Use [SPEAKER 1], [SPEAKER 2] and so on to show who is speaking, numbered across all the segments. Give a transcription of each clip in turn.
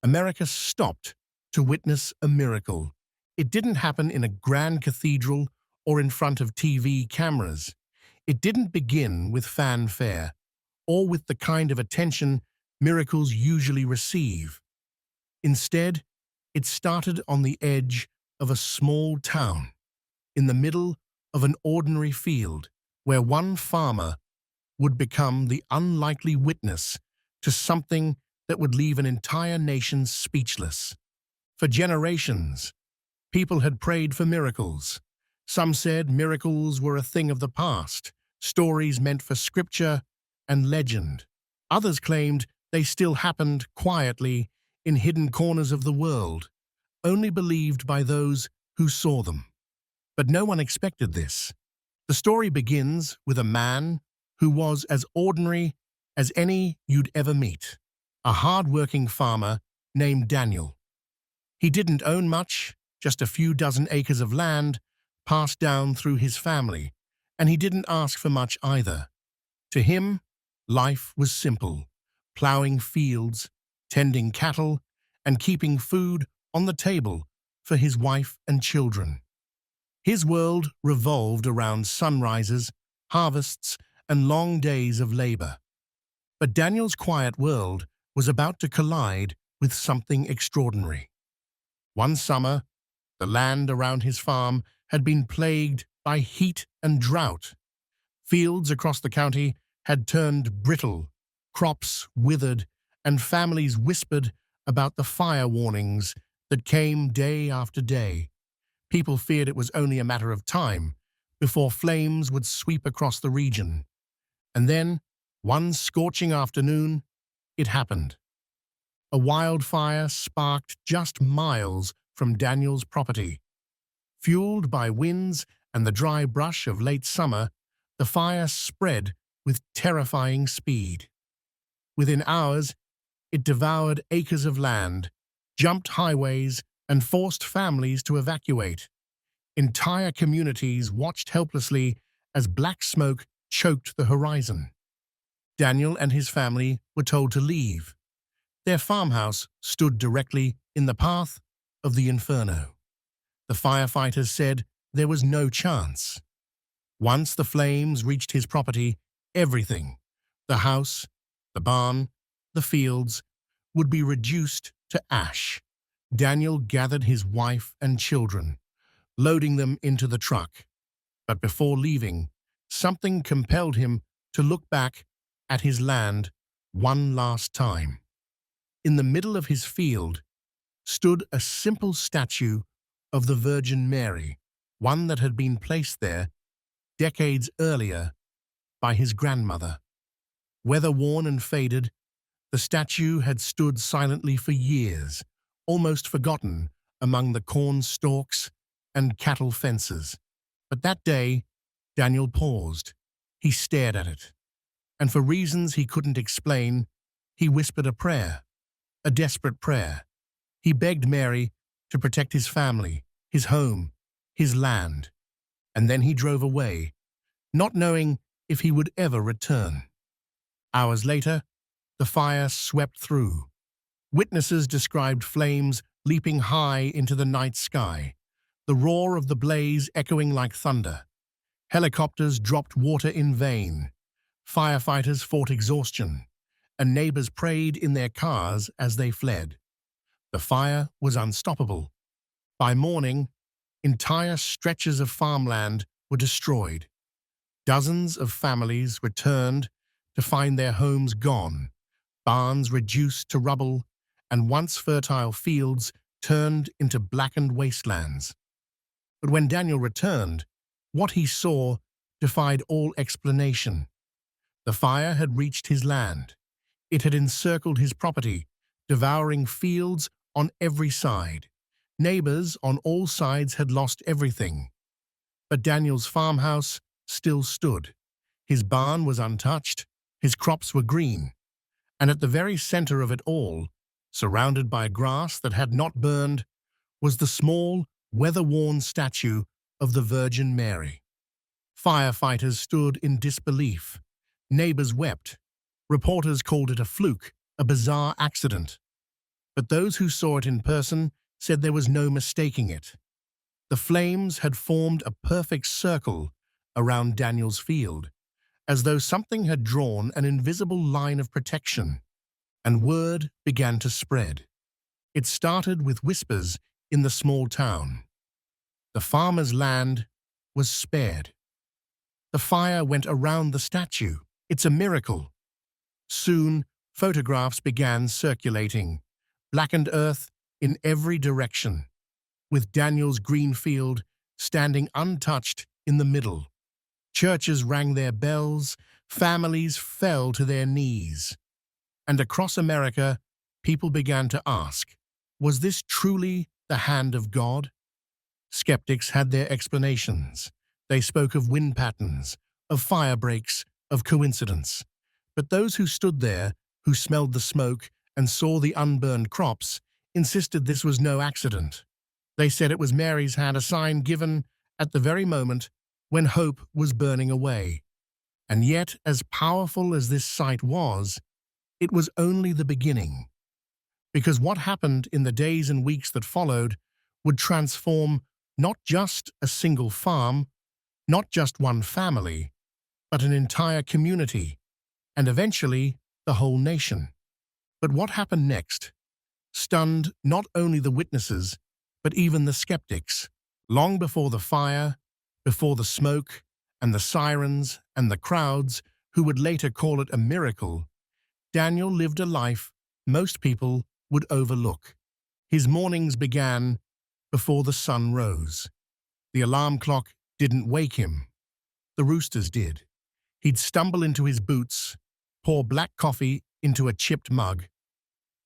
[SPEAKER 1] America stopped to witness a miracle. It didn't happen in a grand cathedral or in front of TV cameras. It didn't begin with fanfare or with the kind of attention miracles usually receive. Instead, it started on the edge of a small town, in the middle of an ordinary field, where one farmer would become the unlikely witness to something that would leave an entire nation speechless. For generations, people had prayed for miracles. Some said miracles were a thing of the past, stories meant for scripture and legend. Others claimed they still happened quietly in hidden corners of the world, only believed by those who saw them. But no one expected this. The story begins with a man who was as ordinary as any you'd ever meet, a hard-working farmer named Daniel. He didn't own much, just a few dozen acres of land passed down through his family, and he didn't ask for much either. To him, life was simple: plowing fields, tending cattle, and keeping food on the table for his wife and children. His world revolved around sunrises, harvests, and long days of labor. But Daniel's quiet world was about to collide with something extraordinary. One summer, the land around his farm had been plagued by heat and drought. Fields across the county had turned brittle, crops withered, and families whispered about the fire warnings that came day after day. People feared it was only a matter of time before flames would sweep across the region. And then, one scorching afternoon, it happened. A wildfire sparked just miles from Daniel's property. Fueled by winds and the dry brush of late summer, the fire spread with terrifying speed. Within hours, it devoured acres of land, jumped highways, and forced families to evacuate. Entire communities watched helplessly as black smoke choked the horizon. Daniel and his family were told to leave. Their farmhouse stood directly in the path of the inferno. The firefighters said there was no chance. Once the flames reached his property, everything, the house, the barn, the fields, would be reduced to ash. Daniel gathered his wife and children, loading them into the truck. But before leaving, something compelled him to look back at his land one last time. In the middle of his field stood a simple statue of the Virgin Mary, one that had been placed there decades earlier by his grandmother. Weather-worn and faded, the statue had stood silently for years, almost forgotten among the corn stalks and cattle fences. But that day, Daniel paused. He stared at it, and for reasons he couldn't explain, he whispered a prayer, a desperate prayer. He begged Mary to protect his family, his home, his land. And then he drove away, not knowing if he would ever return. Hours later, the fire swept through. Witnesses described flames leaping high into the night sky, the roar of the blaze echoing like thunder. Helicopters dropped water in vain. Firefighters fought exhaustion, and neighbors prayed in their cars as they fled. The fire was unstoppable. By morning, entire stretches of farmland were destroyed. Dozens of families returned to find their homes gone, barns reduced to rubble, and once fertile fields turned into blackened wastelands. But when Daniel returned, what he saw defied all explanation. The fire had reached his land. It had encircled his property, devouring fields on every side. Neighbors on all sides had lost everything. But Daniel's farmhouse still stood. His barn was untouched, his crops were green, and at the very center of it all, surrounded by grass that had not burned, was the small, weather-worn statue of the Virgin Mary. Firefighters stood in disbelief. Neighbors wept. Reporters called it a fluke, a bizarre accident. But those who saw it in person said there was no mistaking it. The flames had formed a perfect circle around Daniel's field, as though something had drawn an invisible line of protection, and word began to spread. It started with whispers in the small town. The farmer's land was spared. The fire went around the statue. It's a miracle. Soon, photographs began circulating, blackened earth in every direction, with Daniel's green field standing untouched in the middle. Churches rang their bells, families fell to their knees. And across America, people began to ask, was this truly the hand of God? Skeptics had their explanations. They spoke of wind patterns, of fire breaks, of coincidence. But those who stood there, who smelled the smoke and saw the unburned crops, insisted this was no accident. They said it was Mary's hand, a sign given at the very moment when hope was burning away. And yet, as powerful as this sight was, it was only the beginning. Because what happened in the days and weeks that followed would transform not just a single farm, not just one family, but an entire community, and eventually the whole nation. But what happened next stunned not only the witnesses, but even the skeptics. Long before the fire, before the smoke, and the sirens, and the crowds who would later call it a miracle, Daniel lived a life most people would overlook. His mornings began before the sun rose. The alarm clock didn't wake him. The roosters did. He'd stumble into his boots, pour black coffee into a chipped mug,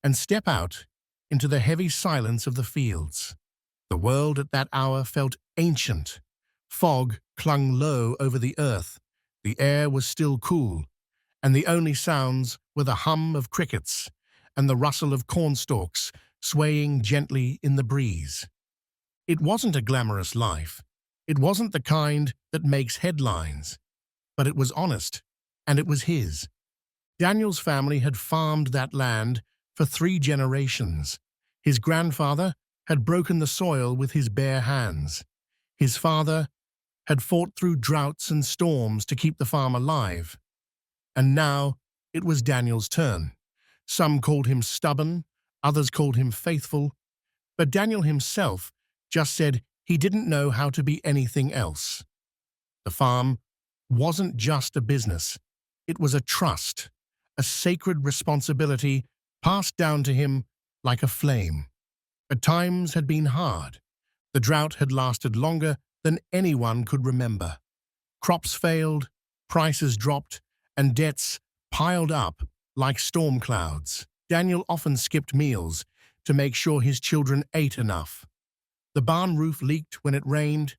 [SPEAKER 1] and step out into the heavy silence of the fields. The world at that hour felt ancient. Fog clung low over the earth. The air was still cool, and the only sounds were the hum of crickets and the rustle of cornstalks swaying gently in the breeze. It wasn't a glamorous life. It wasn't the kind that makes headlines. But it was honest, and it was his. Daniel's family had farmed that land for 3 generations. His grandfather had broken the soil with his bare hands. His father had fought through droughts and storms to keep the farm alive. And now it was Daniel's turn. Some called him stubborn, others called him faithful, but Daniel himself just said he didn't know how to be anything else. The farm wasn't just a business. It was a trust, a sacred responsibility passed down to him like a flame. But times had been hard. The drought had lasted longer than anyone could remember. Crops failed, prices dropped, and debts piled up like storm clouds. Daniel often skipped meals to make sure his children ate enough. The barn roof leaked when it rained,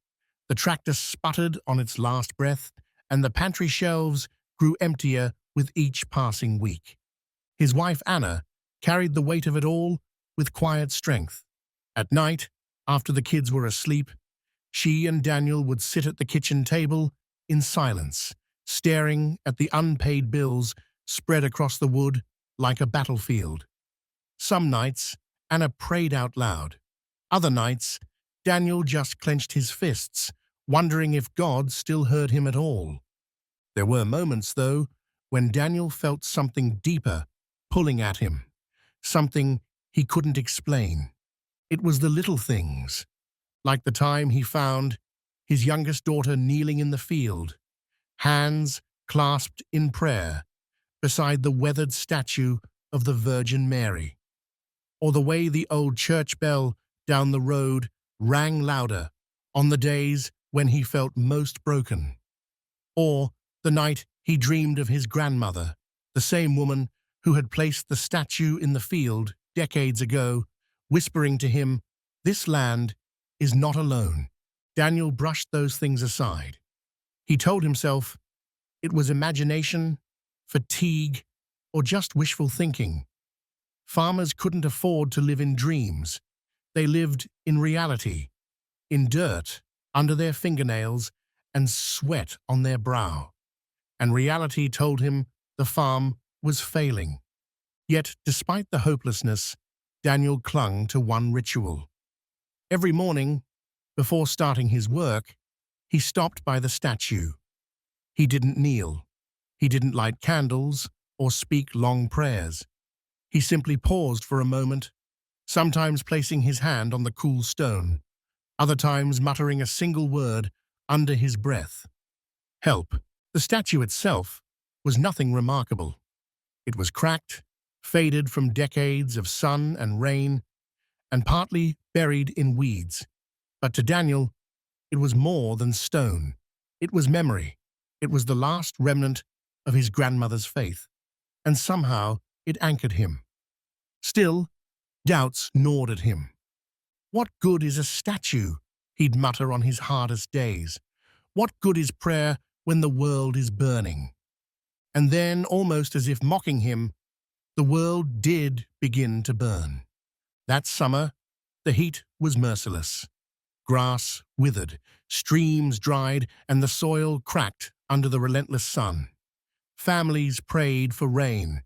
[SPEAKER 1] the tractor sputtered on its last breath, and the pantry shelves grew emptier with each passing week. His wife Anna carried the weight of it all with quiet strength. At night, after the kids were asleep, she and Daniel would sit at the kitchen table in silence, staring at the unpaid bills spread across the wood like a battlefield. Some nights, Anna prayed out loud. Other nights, Daniel just clenched his fists, wondering if God still heard him at all. There were moments, though, when Daniel felt something deeper pulling at him, something he couldn't explain. It was the little things, like the time he found his youngest daughter kneeling in the field, hands clasped in prayer, beside the weathered statue of the Virgin Mary, or the way the old church bell down the road rang louder on the days when he felt most broken, or the night he dreamed of his grandmother, the same woman who had placed the statue in the field decades ago, whispering to him, "This land is not alone." Daniel brushed those things aside. He told himself it was imagination, fatigue, or just wishful thinking. Farmers couldn't afford to live in dreams. They lived in reality, in dirt under their fingernails and sweat on their brow. And reality told him the farm was failing. Yet, despite the hopelessness, Daniel clung to one ritual. Every morning, before starting his work, he stopped by the statue. He didn't kneel. He didn't light candles or speak long prayers. He simply paused for a moment, sometimes placing his hand on the cool stone, other times muttering a single word under his breath. Help. The statue itself was nothing remarkable. It was cracked, faded from decades of sun and rain, and partly buried in weeds. But to Daniel, it was more than stone. It was memory. It was the last remnant of his grandmother's faith, and somehow it anchored him. Still, doubts gnawed at him. What good is a statue? He'd mutter on his hardest days. What good is prayer when the world is burning? And then, almost as if mocking him, the world did begin to burn. That summer, the heat was merciless. Grass withered, streams dried, and the soil cracked under the relentless sun. Families prayed for rain,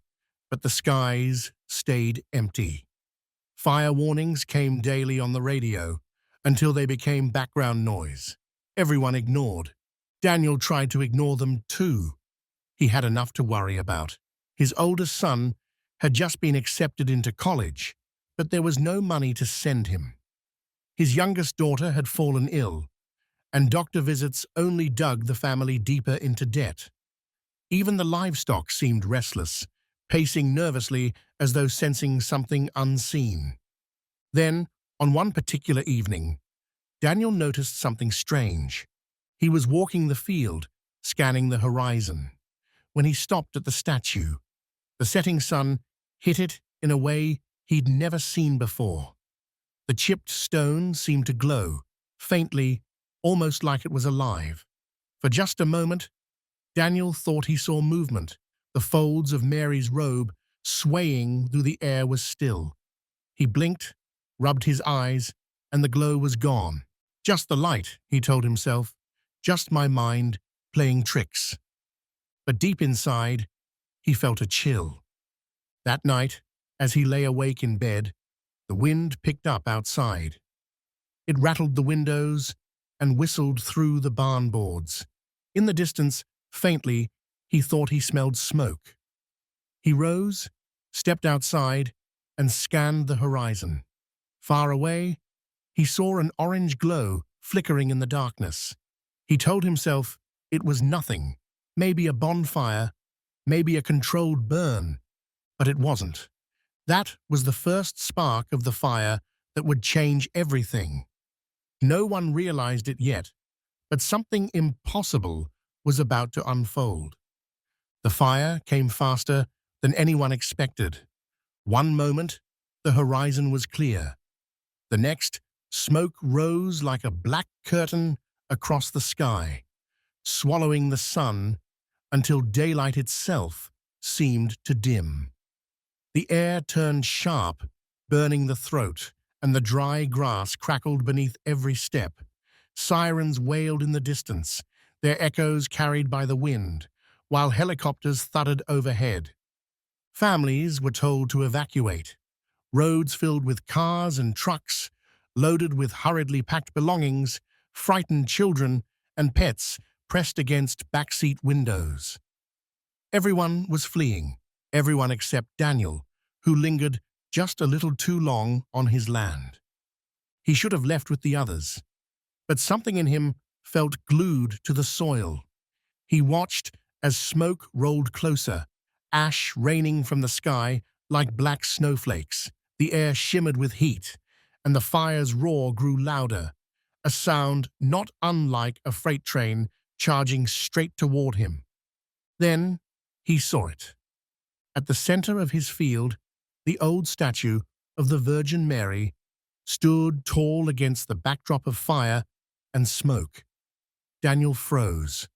[SPEAKER 1] but the skies stayed empty. Fire warnings came daily on the radio until they became background noise. Everyone ignored. Daniel tried to ignore them too. He had enough to worry about. His oldest son had just been accepted into college, but there was no money to send him. His youngest daughter had fallen ill, and doctor visits only dug the family deeper into debt. Even the livestock seemed restless, pacing nervously as though sensing something unseen. Then, on one particular evening, Daniel noticed something strange. He was walking the field, scanning the horizon, when he stopped at the statue. The setting sun hit it in a way he'd never seen before. The chipped stone seemed to glow, faintly, almost like it was alive. For just a moment, Daniel thought he saw movement. The folds of Mary's robe swaying through the air was still. He blinked, rubbed his eyes, and the glow was gone. Just the light, he told himself. Just my mind playing tricks. But deep inside, he felt a chill. That night, as he lay awake in bed, the wind picked up outside. It rattled the windows and whistled through the barn boards. In the distance, faintly, he thought he smelled smoke. He rose, stepped outside, and scanned the horizon. Far away, he saw an orange glow flickering in the darkness. He told himself it was nothing, maybe a bonfire, maybe a controlled burn, but it wasn't. That was the first spark of the fire that would change everything. No one realized it yet, but something impossible was about to unfold. The fire came faster than anyone expected. One moment, the horizon was clear. The next, smoke rose like a black curtain across the sky, swallowing the sun until daylight itself seemed to dim. The air turned sharp, burning the throat, and the dry grass crackled beneath every step. Sirens wailed in the distance, their echoes carried by the wind, while helicopters thudded overhead. Families were told to evacuate. Roads filled with cars and trucks, loaded with hurriedly packed belongings, frightened children and pets pressed against backseat windows. Everyone was fleeing, everyone except Daniel, who lingered just a little too long on his land. He should have left with the others, but something in him felt glued to the soil. He watched as smoke rolled closer, ash raining from the sky like black snowflakes. The air shimmered with heat, and the fire's roar grew louder, a sound not unlike a freight train charging straight toward him. Then he saw it. At the center of his field, the old statue of the Virgin Mary stood tall against the backdrop of fire and smoke. Daniel froze.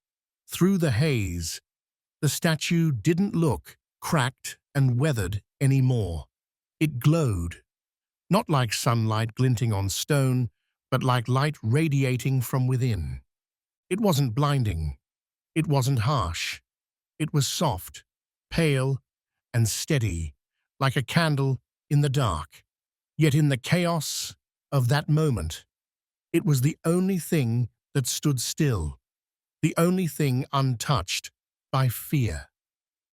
[SPEAKER 1] Through the haze, the statue didn't look cracked and weathered anymore. It glowed, not like sunlight glinting on stone, but like light radiating from within. It wasn't blinding. It wasn't harsh. It was soft, pale, and steady, like a candle in the dark. Yet in the chaos of that moment, it was the only thing that stood still, the only thing untouched by fear.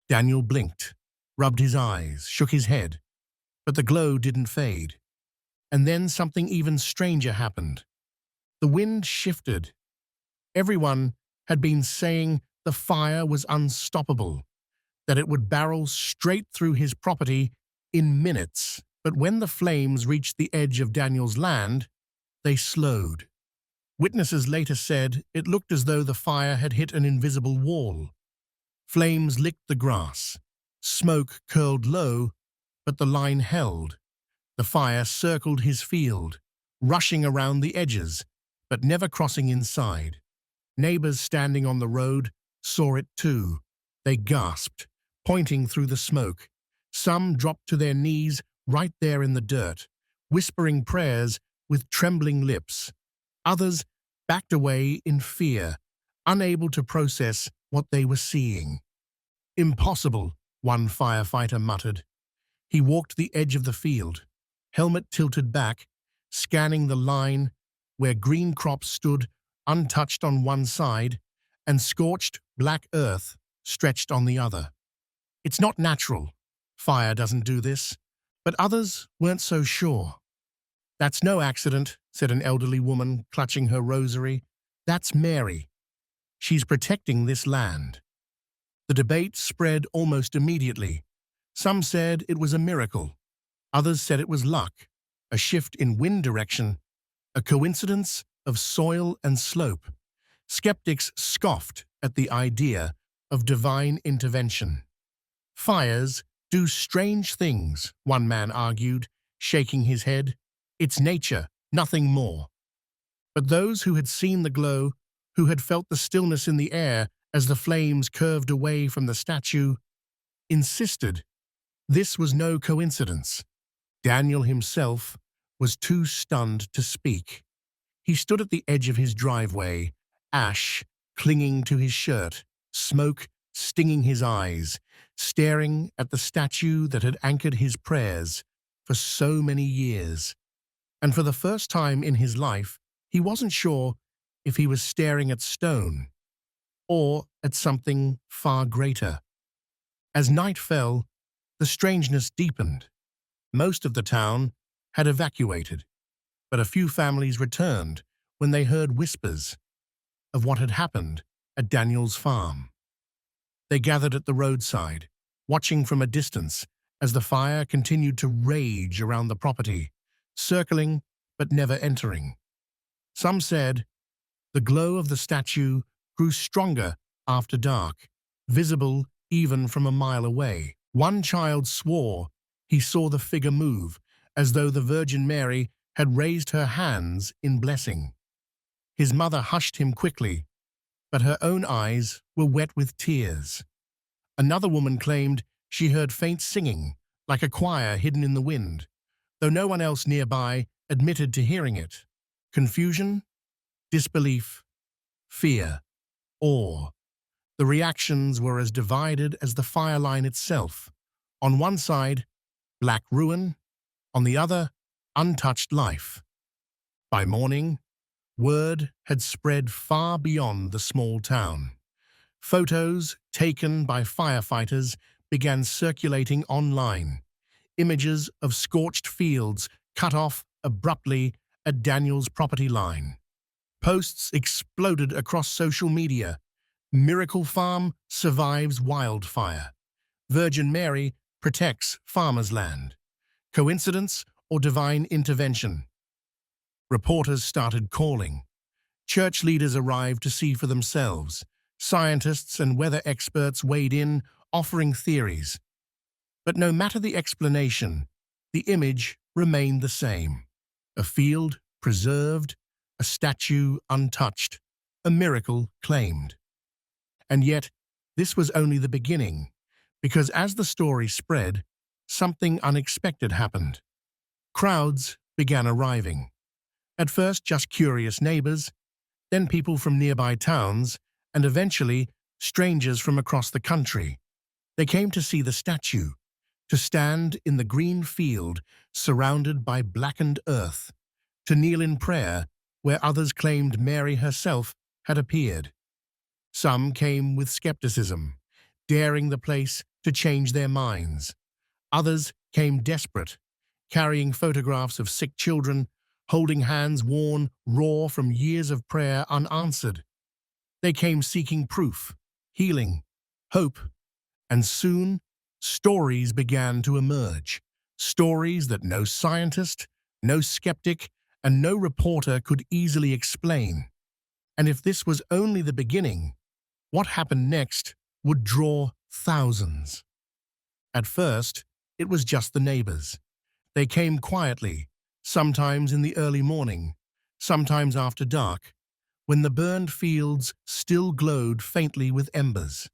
[SPEAKER 1] Daniel blinked, rubbed his eyes, shook his head, but the glow didn't fade. And then something even stranger happened. The wind shifted. Everyone had been saying the fire was unstoppable, that it would barrel straight through his property in minutes. But when the flames reached the edge of Daniel's land, they slowed. Witnesses later said it looked as though the fire had hit an invisible wall. Flames licked the grass. Smoke curled low, but the line held. The fire circled his field, rushing around the edges, but never crossing inside. Neighbors standing on the road saw it too. They gasped, pointing through the smoke. Some dropped to their knees right there in the dirt, whispering prayers with trembling lips. Others backed away in fear, unable to process what they were seeing. "Impossible," one firefighter muttered. He walked the edge of the field, helmet tilted back, scanning the line where green crops stood untouched on one side and scorched black earth stretched on the other. "It's not natural. Fire doesn't do this." But others weren't so sure. "That's no accident," said an elderly woman, clutching her rosary. "That's Mary. She's protecting this land." The debate spread almost immediately. Some said it was a miracle. Others said it was luck, a shift in wind direction, a coincidence of soil and slope. Skeptics scoffed at the idea of divine intervention. "Fires do strange things," one man argued, shaking his head. "It's nature, nothing more." But those who had seen the glow, who had felt the stillness in the air as the flames curved away from the statue, insisted this was no coincidence. Daniel himself was too stunned to speak. He stood at the edge of his driveway, ash clinging to his shirt, smoke stinging his eyes, staring at the statue that had anchored his prayers for so many years. And for the first time in his life, he wasn't sure if he was staring at stone or at something far greater. As night fell, the strangeness deepened. Most of the town had evacuated, but a few families returned when they heard whispers of what had happened at Daniel's farm. They gathered at the roadside, watching from a distance as the fire continued to rage around the property, circling but never entering. Some said the glow of the statue grew stronger after dark, visible even from a mile away. One child swore he saw the figure move, as though the Virgin Mary had raised her hands in blessing. His mother hushed him quickly, but her own eyes were wet with tears. Another woman claimed she heard faint singing, like a choir hidden in the wind, though no one else nearby admitted to hearing it. Confusion, disbelief, fear, awe. The reactions were as divided as the fire line itself. On one side, black ruin; on the other, untouched life. By morning, word had spread far beyond the small town. Photos taken by firefighters began circulating online. Images of scorched fields cut off abruptly at Daniel's property line. Posts exploded across social media. "Miracle farm survives wildfire." "Virgin Mary protects farmers' land." Coincidence or divine intervention? Reporters started calling. Church leaders arrived to see for themselves. Scientists and weather experts weighed in, offering theories. But no matter the explanation, the image remained the same. A field preserved, a statue untouched, a miracle claimed. And yet, this was only the beginning, because as the story spread, something unexpected happened. Crowds began arriving. At first, just curious neighbors, then people from nearby towns, and eventually, strangers from across the country. They came to see the statue, to stand in the green field surrounded by blackened earth, to kneel in prayer where others claimed Mary herself had appeared. Some came with skepticism, daring the place to change their minds. Others came desperate, carrying photographs of sick children, holding hands worn raw from years of prayer unanswered. They came seeking proof, healing, hope, and soon stories began to emerge. Stories that no scientist, no skeptic, and no reporter could easily explain. And if this was only the beginning, what happened next would draw thousands. At first, it was just the neighbors. They came quietly, sometimes in the early morning, sometimes after dark, when the burned fields still glowed faintly with embers.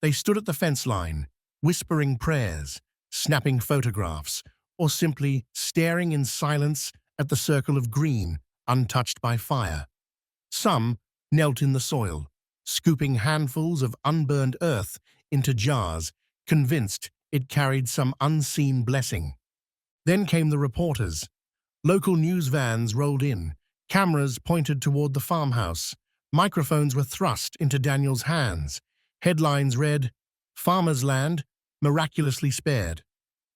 [SPEAKER 1] They stood at the fence line, whispering prayers, snapping photographs, or simply staring in silence at the circle of green, untouched by fire. Some knelt in the soil, scooping handfuls of unburned earth into jars, convinced it carried some unseen blessing. Then came the reporters. Local news vans rolled in, cameras pointed toward the farmhouse, microphones were thrust into Daniel's hands. Headlines read, "Farmer's Land miraculously spared.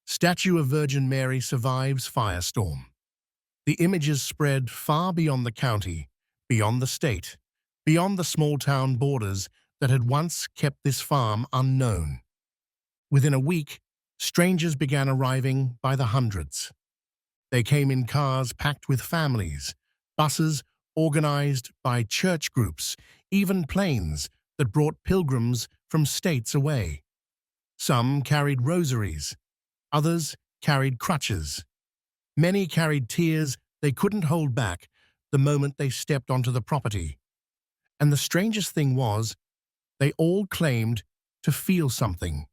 [SPEAKER 1] Statue of Virgin Mary survives firestorm." The images spread far beyond the county, beyond the state, beyond the small-town borders that had once kept this farm unknown. Within a week, strangers began arriving by the hundreds. They came in cars packed with families, buses organized by church groups, even planes that brought pilgrims from states away. Some carried rosaries, others carried crutches. Many carried tears they couldn't hold back the moment they stepped onto the property. And the strangest thing was, they all claimed to feel something.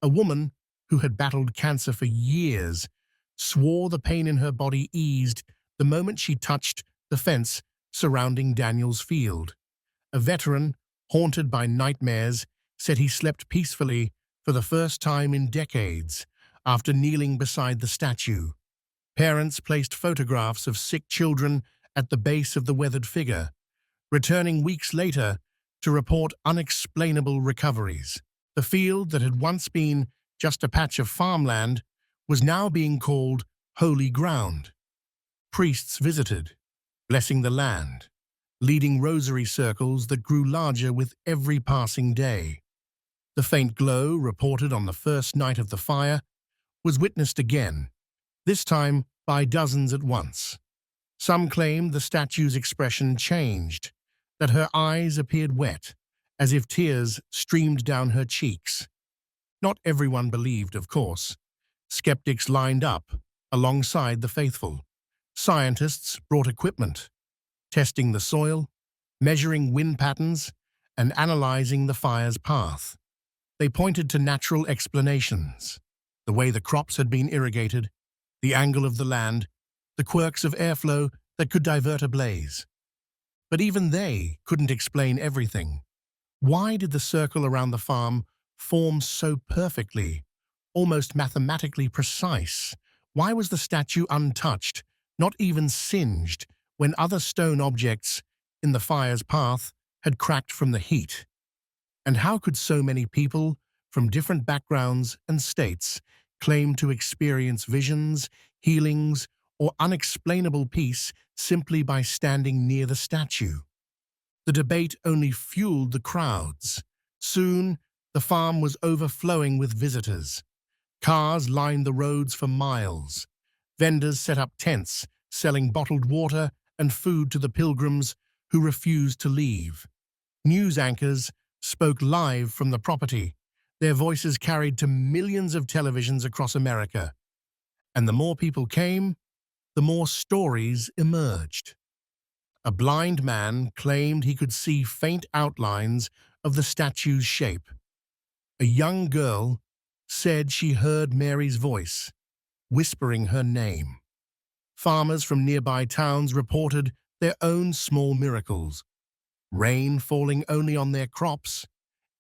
[SPEAKER 1] A woman who had battled cancer for years swore the pain in her body eased the moment she touched the fence surrounding Daniel's field. A veteran, haunted by nightmares, said he slept peacefully for the first time in decades after kneeling beside the statue. Parents placed photographs of sick children at the base of the weathered figure, returning weeks later to report unexplainable recoveries. The field that had once been just a patch of farmland was now being called holy ground. Priests visited, blessing the land, leading rosary circles that grew larger with every passing day. The faint glow reported on the first night of the fire was witnessed again, this time by dozens at once. Some claimed the statue's expression changed, that her eyes appeared wet, as if tears streamed down her cheeks. Not everyone believed, of course. Skeptics lined up alongside the faithful. Scientists brought equipment, testing the soil, measuring wind patterns, and analyzing the fire's path. They pointed to natural explanations, the way the crops had been irrigated, the angle of the land, the quirks of airflow that could divert a blaze. But even they couldn't explain everything. Why did the circle around the farm form so perfectly, almost mathematically precise? Why was the statue untouched, not even singed, when other stone objects in the fire's path had cracked from the heat? And how could so many people from different backgrounds and states claim to experience visions, healings, or unexplainable peace simply by standing near the statue? The debate only fueled the crowds. Soon, the farm was overflowing with visitors. Cars lined the roads for miles. Vendors set up tents, selling bottled water and food to the pilgrims who refused to leave. News anchors spoke live from the property, their voices carried to millions of televisions across America. And the more people came, the more stories emerged. A blind man claimed he could see faint outlines of the statue's shape. A young girl said she heard Mary's voice, whispering her name. Farmers from nearby towns reported their own small miracles. Rain falling only on their crops,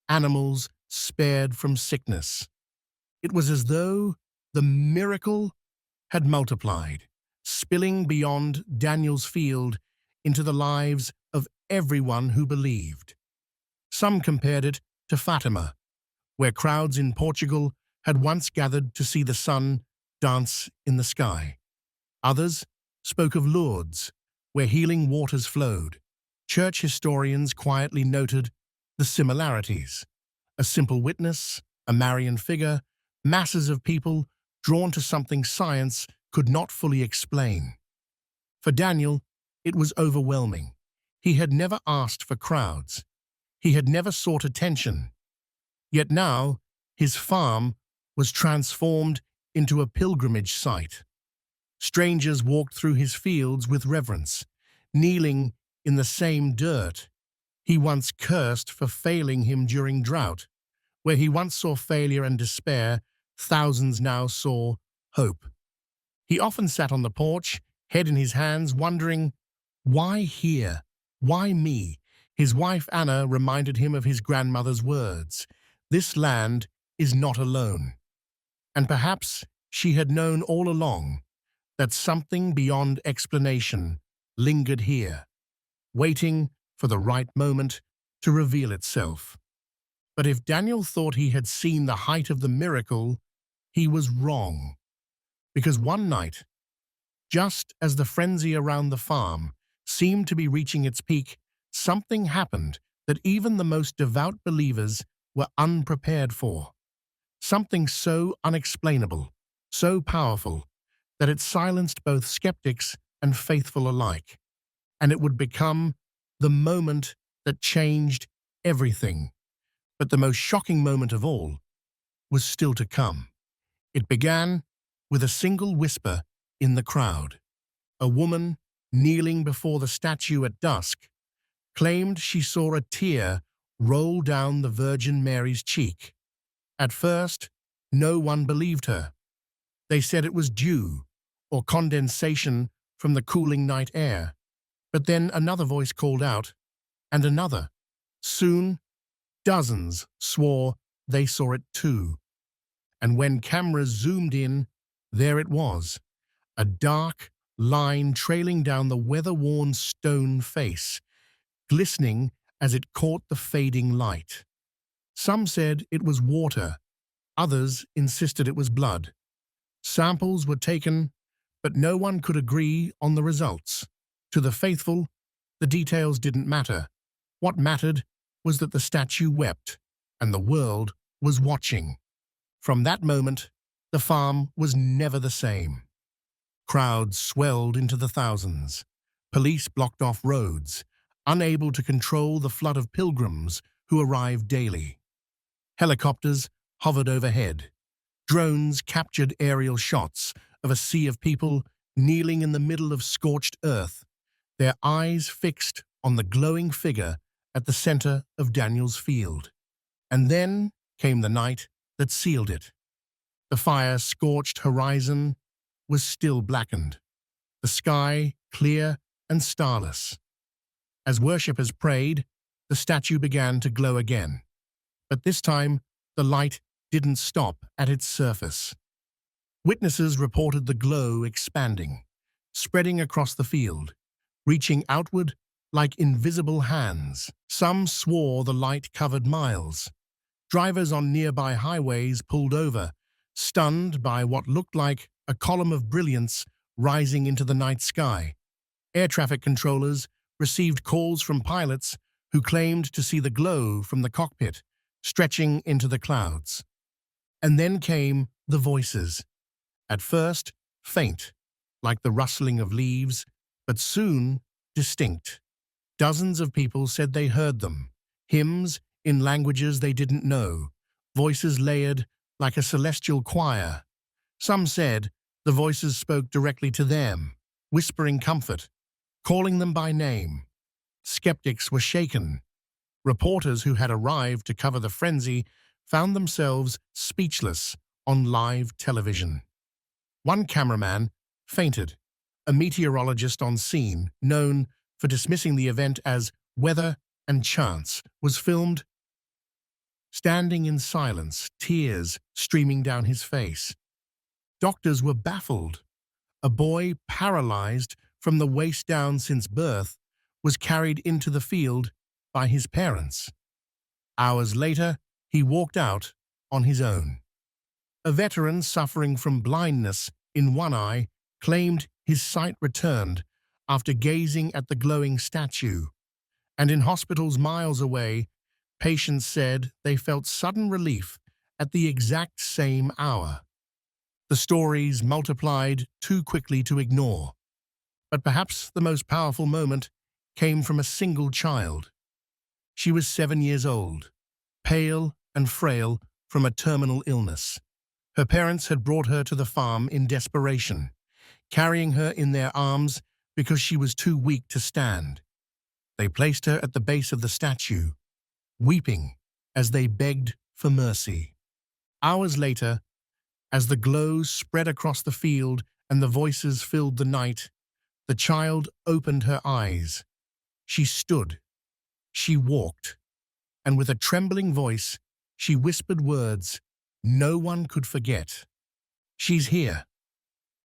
[SPEAKER 1] animals spared from sickness. It was as though the miracle had multiplied, spilling beyond Daniel's field into the lives of everyone who believed. Some compared it to Fatima, where crowds in Portugal had once gathered to see the sun dance in the sky. Others spoke of Lourdes, where healing waters flowed. Church historians quietly noted the similarities. A simple witness, a Marian figure, masses of people drawn to something science could not fully explain. For Daniel, it was overwhelming. He had never asked for crowds. He had never sought attention. Yet now, his farm was transformed into a pilgrimage site. Strangers walked through his fields with reverence, kneeling in the same dirt he once cursed for failing him during drought. Where he once saw failure and despair, thousands now saw hope. He often sat on the porch, head in his hands, wondering, why here? Why me? His wife Anna reminded him of his grandmother's words, "This land is not alone." And perhaps she had known all along that something beyond explanation lingered here, waiting for the right moment to reveal itself. But if Daniel thought he had seen the height of the miracle, he was wrong. Because one night, just as the frenzy around the farm seemed to be reaching its peak, something happened that even the most devout believers were unprepared for. Something so unexplainable, so powerful, that it silenced both skeptics and faithful alike. And it would become the moment that changed everything. But the most shocking moment of all was still to come. It began with a single whisper in the crowd. A woman, kneeling before the statue at dusk, claimed she saw a tear roll down the Virgin Mary's cheek. At first, no one believed her. They said it was dew or condensation from the cooling night air. But then another voice called out, and another. Soon, dozens swore they saw it too. And when cameras zoomed in, there it was, a dark line trailing down the weather-worn stone face, glistening as it caught the fading light. Some said it was water, others insisted it was blood. Samples were taken, but no one could agree on the results. To the faithful, the details didn't matter. What mattered was that the statue wept, and the world was watching. From that moment, the farm was never the same. Crowds swelled into the thousands. Police blocked off roads, unable to control the flood of pilgrims who arrived daily. Helicopters hovered overhead. Drones captured aerial shots of a sea of people kneeling in the middle of scorched earth, their eyes fixed on the glowing figure at the center of Daniel's field. And then came the night that sealed it. The fire-scorched horizon was still blackened, the sky clear and starless. As worshippers prayed, the statue began to glow again. But this time, the light didn't stop at its surface. Witnesses reported the glow expanding, spreading across the field, reaching outward like invisible hands. Some swore the light covered miles. Drivers on nearby highways pulled over, stunned by what looked like a column of brilliance rising into the night sky. Air traffic controllers received calls from pilots who claimed to see the glow from the cockpit, stretching into the clouds. And then came the voices. At first, faint, like the rustling of leaves, but soon distinct. Dozens of people said they heard them, hymns in languages they didn't know, voices layered like a celestial choir. Some said the voices spoke directly to them, whispering comfort, calling them by name. Skeptics were shaken. Reporters who had arrived to cover the frenzy found themselves speechless on live television. One cameraman fainted. A meteorologist on scene, known for dismissing the event as weather and chance, was filmed standing in silence, tears streaming down his face. Doctors were baffled. A boy paralyzed from the waist down since birth was carried into the field by his parents. Hours later, he walked out on his own. A veteran suffering from blindness in one eye claimed his sight returned after gazing at the glowing statue, and in hospitals miles away, patients said they felt sudden relief at the exact same hour. The stories multiplied too quickly to ignore, but perhaps the most powerful moment came from a single child. She was 7 years old, pale and frail from a terminal illness. Her parents had brought her to the farm in desperation, carrying her in their arms because she was too weak to stand. They placed her at the base of the statue, weeping as they begged for mercy. Hours later, as the glow spread across the field and the voices filled the night, the child opened her eyes. She stood, she walked, and with a trembling voice, she whispered words no one could forget. "She's here."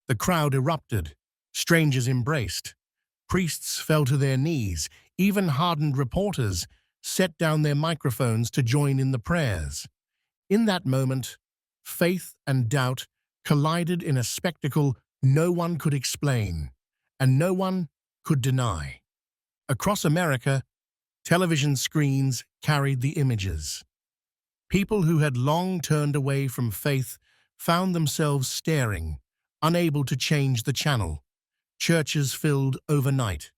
[SPEAKER 1] The crowd erupted. Strangers embraced. Priests fell to their knees. Even hardened reporters set down their microphones to join in the prayers. In that moment, faith and doubt collided in a spectacle no one could explain, and no one could deny. Across America, television screens carried the images. People who had long turned away from faith found themselves staring, unable to change the channel. Churches filled overnight.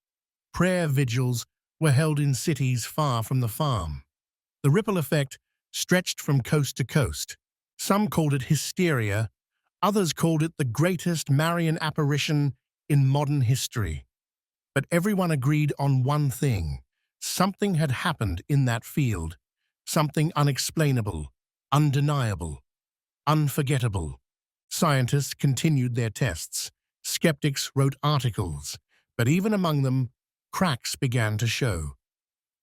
[SPEAKER 1] Prayer vigils were held in cities far from the farm. The ripple effect stretched from coast to coast. Some called it hysteria, others called it the greatest Marian apparition in modern history. But everyone agreed on one thing. Something had happened in that field. Something unexplainable, undeniable, unforgettable. Scientists continued their tests. Skeptics wrote articles, but even among them, cracks began to show.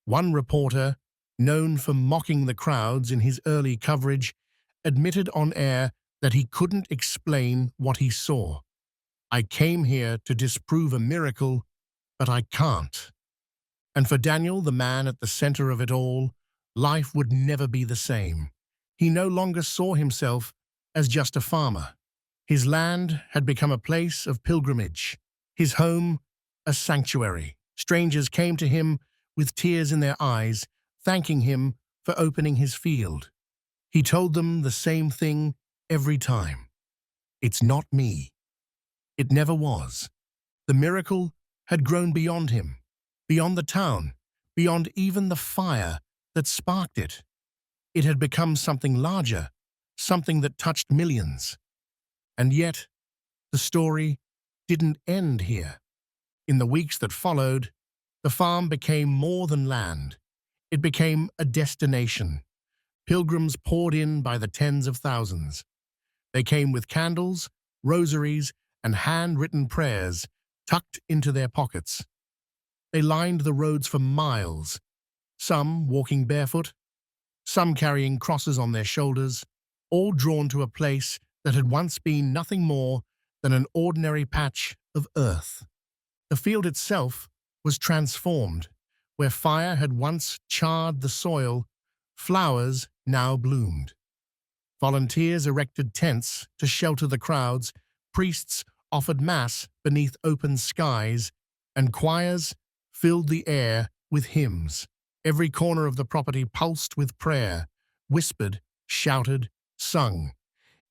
[SPEAKER 1] One reporter, known for mocking the crowds in his early coverage, admitted on air that he couldn't explain what he saw. "I came here to disprove a miracle, but I can't." And for Daniel, the man at the center of it all, life would never be the same. He no longer saw himself as just a farmer. His land had become a place of pilgrimage, his home a sanctuary. Strangers came to him with tears in their eyes, thanking him for opening his field. He told them the same thing every time. "It's not me." It never was. The miracle had grown beyond him, beyond the town, beyond even the fire that sparked it. It had become something larger, something that touched millions. And yet, the story didn't end here. In the weeks that followed, the farm became more than land. It became a destination. Pilgrims poured in by the tens of thousands. They came with candles, rosaries, and handwritten prayers tucked into their pockets. They lined the roads for miles, some walking barefoot, some carrying crosses on their shoulders, all drawn to a place that had once been nothing more than an ordinary patch of earth. The field itself was transformed. Where fire had once charred the soil, flowers now bloomed. Volunteers erected tents to shelter the crowds, priests offered mass beneath open skies, and choirs filled the air with hymns. Every corner of the property pulsed with prayer, whispered, shouted, sung.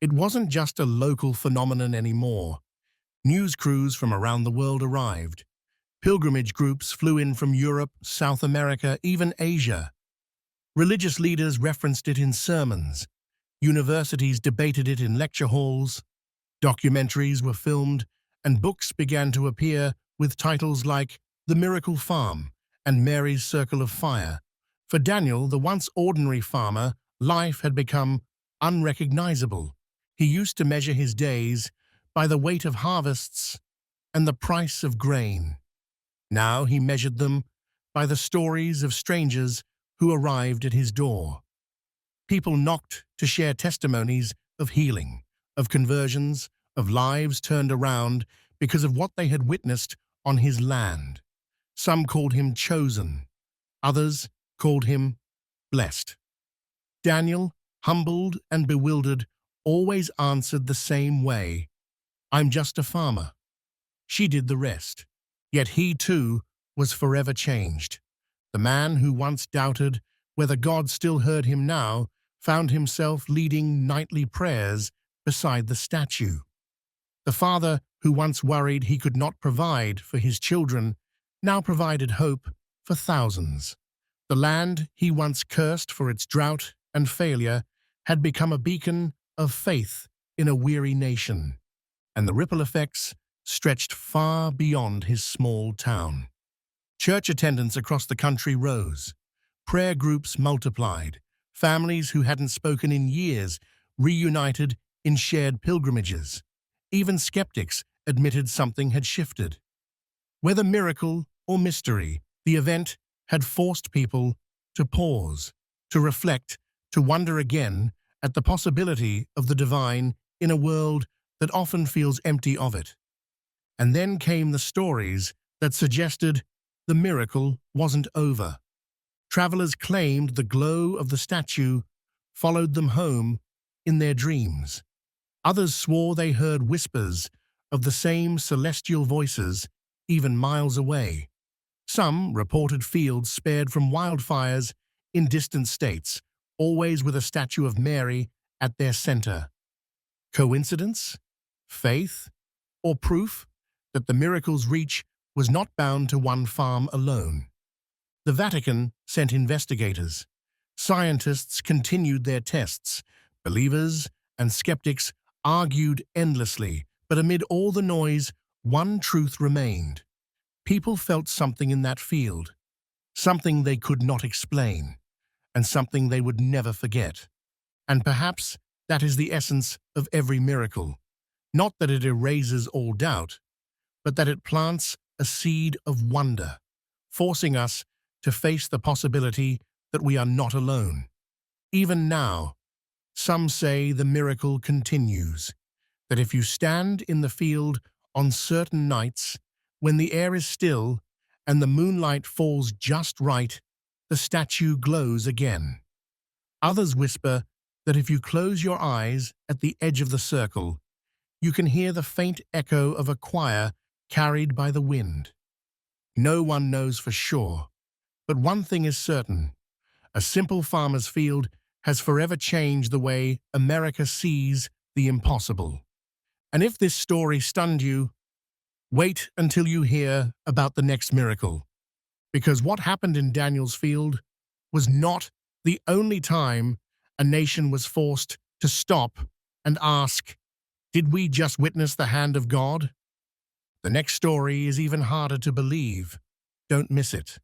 [SPEAKER 1] It wasn't just a local phenomenon anymore. News crews from around the world arrived. Pilgrimage groups flew in from Europe, South America, even Asia. Religious leaders referenced it in sermons. Universities debated it in lecture halls. Documentaries were filmed, and books began to appear with titles like The Miracle Farm and Mary's Circle of Fire. For Daniel, the once ordinary farmer, life had become unrecognizable. He used to measure his days by the weight of harvests and the price of grain. Now he measured them by the stories of strangers who arrived at his door. People knocked to share testimonies of healing, of conversions, of lives turned around because of what they had witnessed on his land. Some called him chosen, others called him blessed. Daniel, humbled and bewildered, always answered the same way: "I'm just a farmer." She did the rest. Yet he, too, was forever changed. The man who once doubted whether God still heard him now found himself leading nightly prayers beside the statue. The father who once worried he could not provide for his children now provided hope for thousands. The land he once cursed for its drought and failure had become a beacon of faith in a weary nation, and the ripple effects stretched far beyond his small town. Church attendance across the country rose. Prayer groups multiplied. Families who hadn't spoken in years reunited in shared pilgrimages. Even skeptics admitted something had shifted. Whether miracle or mystery, the event had forced people to pause, to reflect, to wonder again at the possibility of the divine in a world that often feels empty of it. And then came the stories that suggested the miracle wasn't over. Travelers claimed the glow of the statue followed them home in their dreams. Others swore they heard whispers of the same celestial voices even miles away. Some reported fields spared from wildfires in distant states, always with a statue of Mary at their center. Coincidence? Faith? Or proof that the miracle's reach was not bound to one farm alone? The Vatican sent investigators. Scientists continued their tests. Believers and skeptics argued endlessly, but amid all the noise, one truth remained. People felt something in that field, something they could not explain, and something they would never forget. And perhaps that is the essence of every miracle. Not that it erases all doubt, but that it plants a seed of wonder, forcing us to face the possibility that we are not alone. Even now, some say the miracle continues, that if you stand in the field on certain nights, when the air is still and the moonlight falls just right, the statue glows again. Others whisper that if you close your eyes at the edge of the circle, you can hear the faint echo of a choir carried by the wind. No one knows for sure, but one thing is certain: a simple farmer's field has forever changed the way America sees the impossible. And if this story stunned you, wait until you hear about the next miracle, because what happened in Daniel's field was not the only time a nation was forced to stop and ask, did we just witness the hand of God? The next story is even harder to believe. Don't miss it.